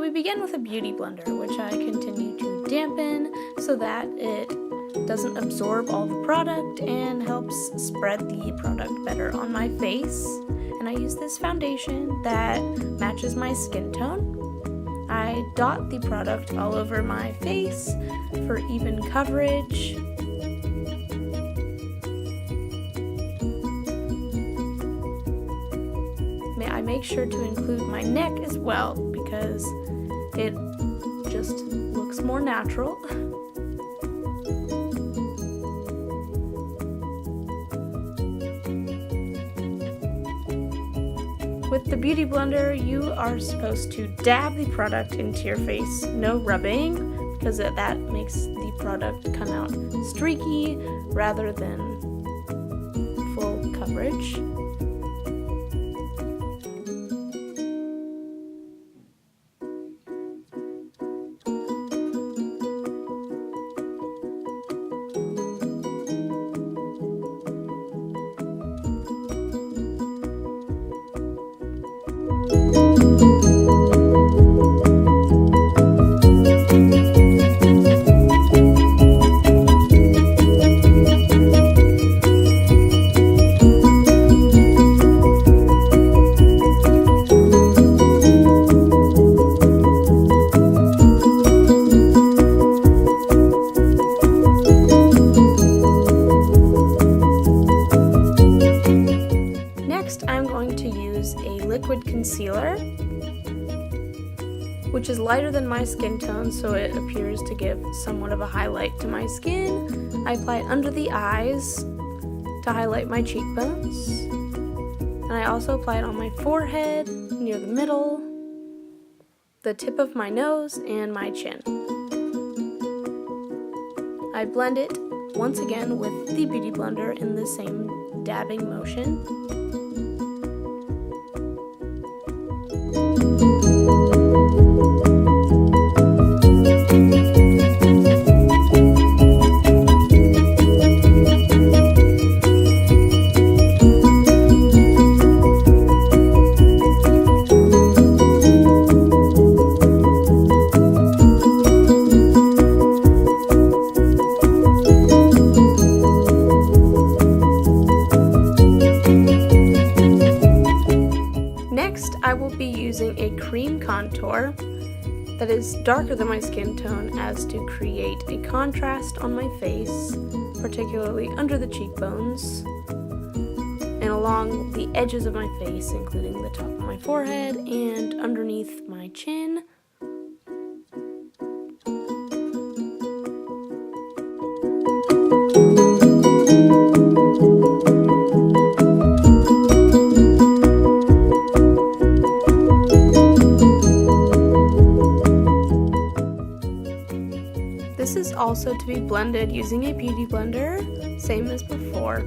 we begin with a beauty blender, which I continue to dampen so that it doesn't absorb all the product and helps spread the product better on my face. And I use this foundation that matches my skin tone. I dot the product all over my face for even coverage. I make sure to include my neck as well because it just looks more natural. With the beauty blender, you are supposed to dab the product into your face, no rubbing, because that makes the product come out streaky rather than full coverage. Liquid concealer, which is lighter than my skin tone, so it appears to give somewhat of a highlight to my skin. I apply it under the eyes to highlight my cheekbones, and I also apply it on my forehead, near the middle, the tip of my nose, and my chin. I blend it once again with the beauty blender in the same dabbing motion. I will be using a cream contour that is darker than my skin tone as to create a contrast on my face, particularly under the cheekbones and along the edges of my face, including the top of my forehead and underneath my chin. This is also to be blended using a beauty blender, same as before.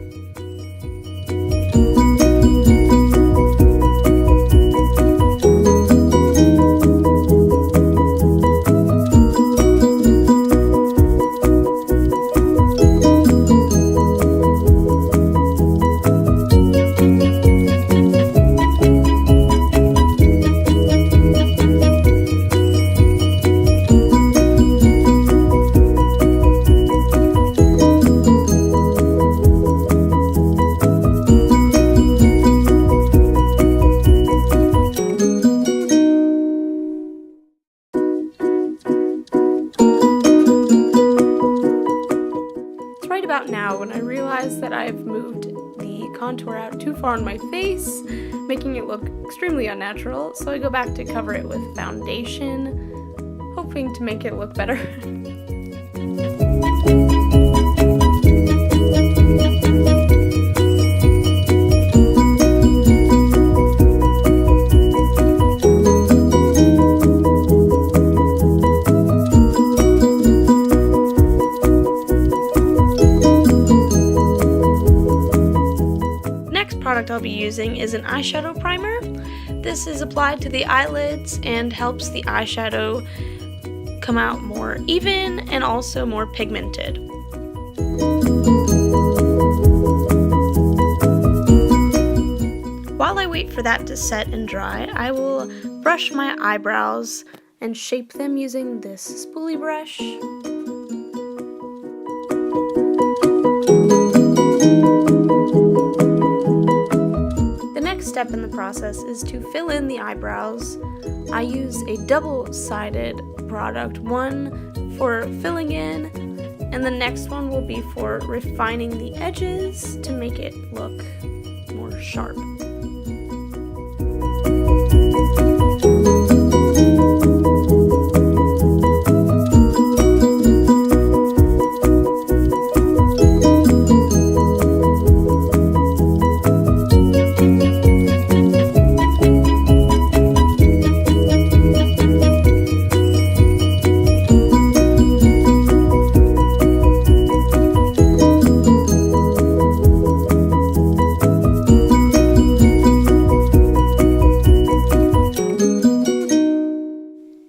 About now when I realize that I've moved the contour out too far on my face, making it look extremely unnatural, so I go back to cover it with foundation, hoping to make it look better. Product I'll be using is an eyeshadow primer. This is applied to the eyelids and helps the eyeshadow come out more even and also more pigmented. While I wait for that to set and dry, I will brush my eyebrows and shape them using this spoolie brush. The next step in the process is to fill in the eyebrows. I use a double-sided product, one for filling in, and the next one will be for refining the edges to make it look more sharp.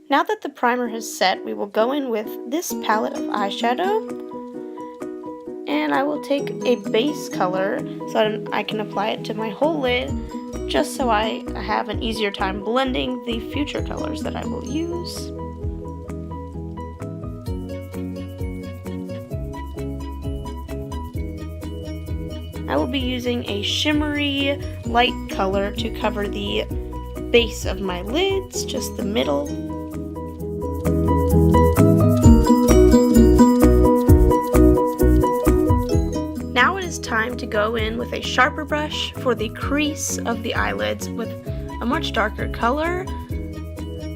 Now that the primer has set, we will go in with this palette of eyeshadow, and I will take a base color so that I can apply it to my whole lid, just so I have an easier time blending the future colors that I will use. I will be using a shimmery light color to cover the base of my lids, just the middle. Now it is time to go in with a sharper brush for the crease of the eyelids with a much darker color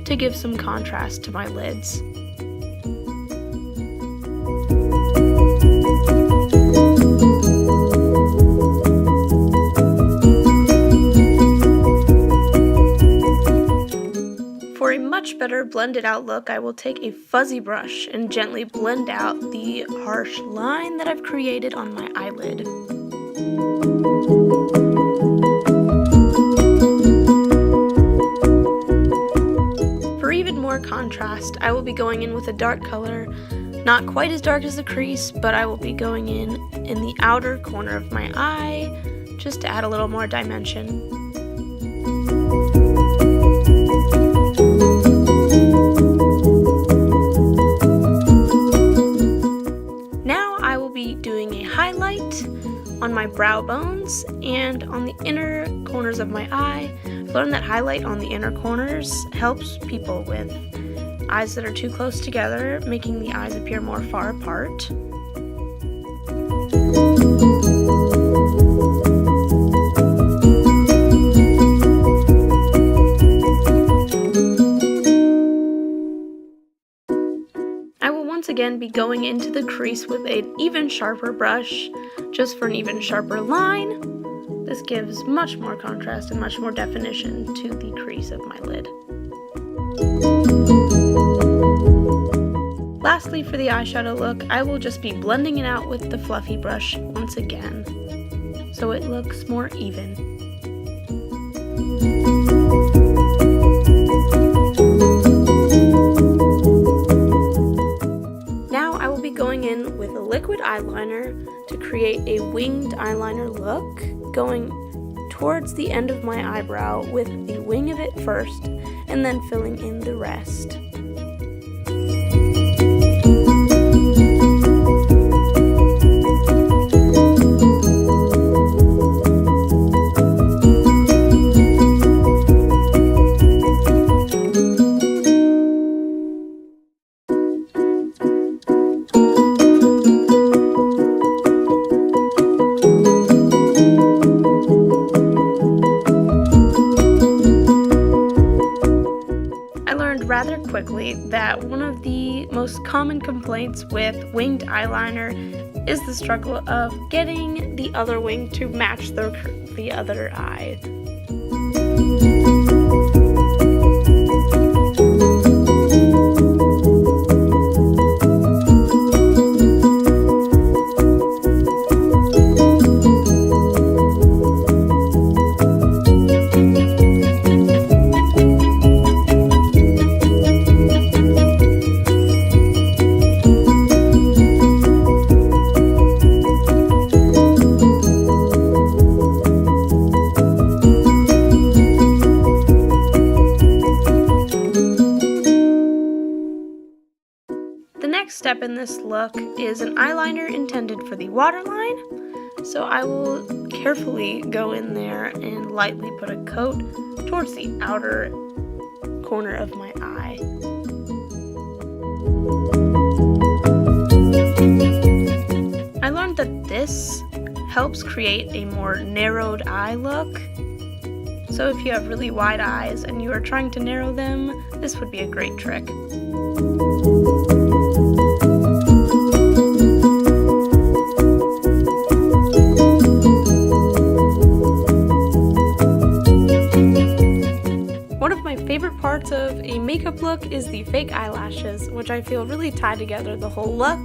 to give some contrast to my lids. For a much better blended out look, I will take a fuzzy brush and gently blend out the harsh line that I've created on my eyelid. For even more contrast, I will be going in with a dark color, not quite as dark as the crease, but I will be going in the outer corner of my eye, just to add a little more dimension. Doing a highlight on my brow bones and on the inner corners of my eye. I've learned that highlight on the inner corners helps people with eyes that are too close together, making the eyes appear more far apart. Once again be going into the crease with an even sharper brush, just for an even sharper line. This gives much more contrast and much more definition to the crease of my lid. Lastly, for the eyeshadow look, I will just be blending it out with the fluffy brush once again, so it looks more even. Going in with a liquid eyeliner to create a winged eyeliner look, going towards the end of my eyebrow with the wing of it first, and then filling in the rest. Rather quickly that one of the most common complaints with winged eyeliner is the struggle of getting the other wing to match the other eye. next step in this look is an eyeliner intended for the waterline. So I will carefully go in there and lightly put a coat towards the outer corner of my eye. I learned that this helps create a more narrowed eye look. So if you have really wide eyes and you are trying to narrow them, this would be a great trick. One of my favorite parts of a makeup look is the fake eyelashes, which I feel really tie together the whole look.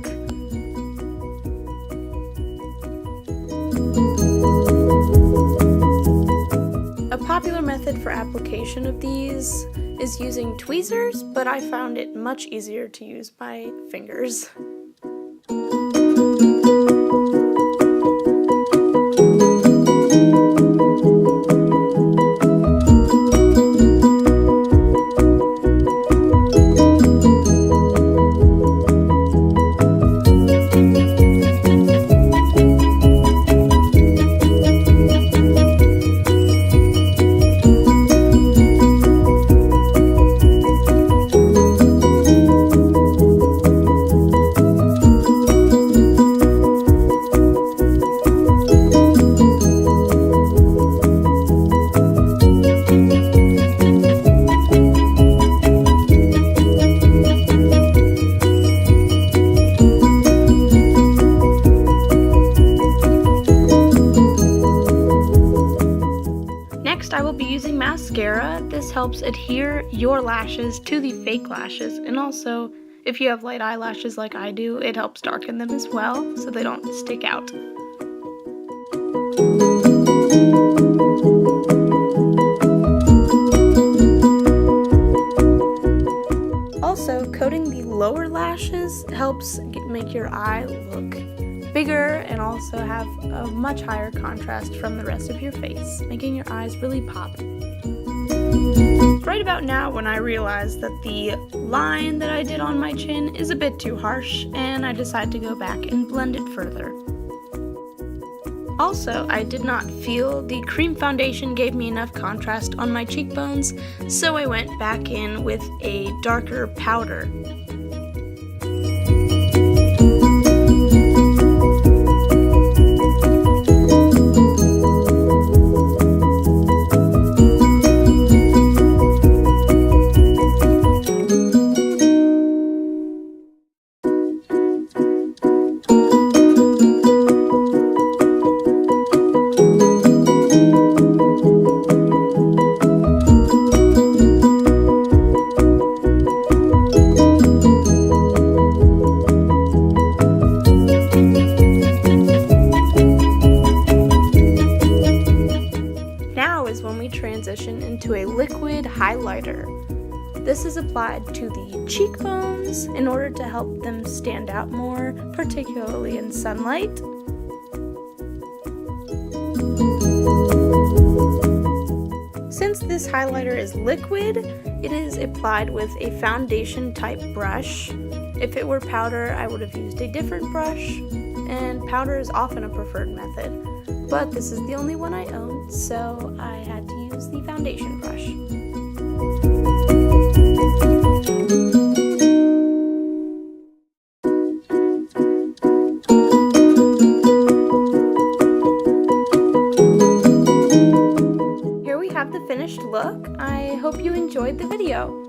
A popular method for application of these is using tweezers, but I found it much easier to use my fingers. Next, I will be using mascara. This helps adhere your lashes to the fake lashes, and also, if you have light eyelashes like I do, it helps darken them as well, so they don't stick out. Also, coating the lower lashes helps make your eye look bigger and also have a much higher contrast from the rest of your face, making your eyes really pop. Right about now, when I realized that the line that I did on my chin is a bit too harsh, and I decided to go back and blend it further. Also, I did not feel the cream foundation gave me enough contrast on my cheekbones, so I went back in with a darker powder. Transition into a liquid highlighter. This is applied to the cheekbones in order to help them stand out more, particularly in sunlight. Since this highlighter is liquid, it is applied with a foundation type brush. If it were powder, I would have used a different brush, and powder is often a preferred method. But this is the only one I own, so I had to use the foundation brush. Here we have the finished look. I hope you enjoyed the video.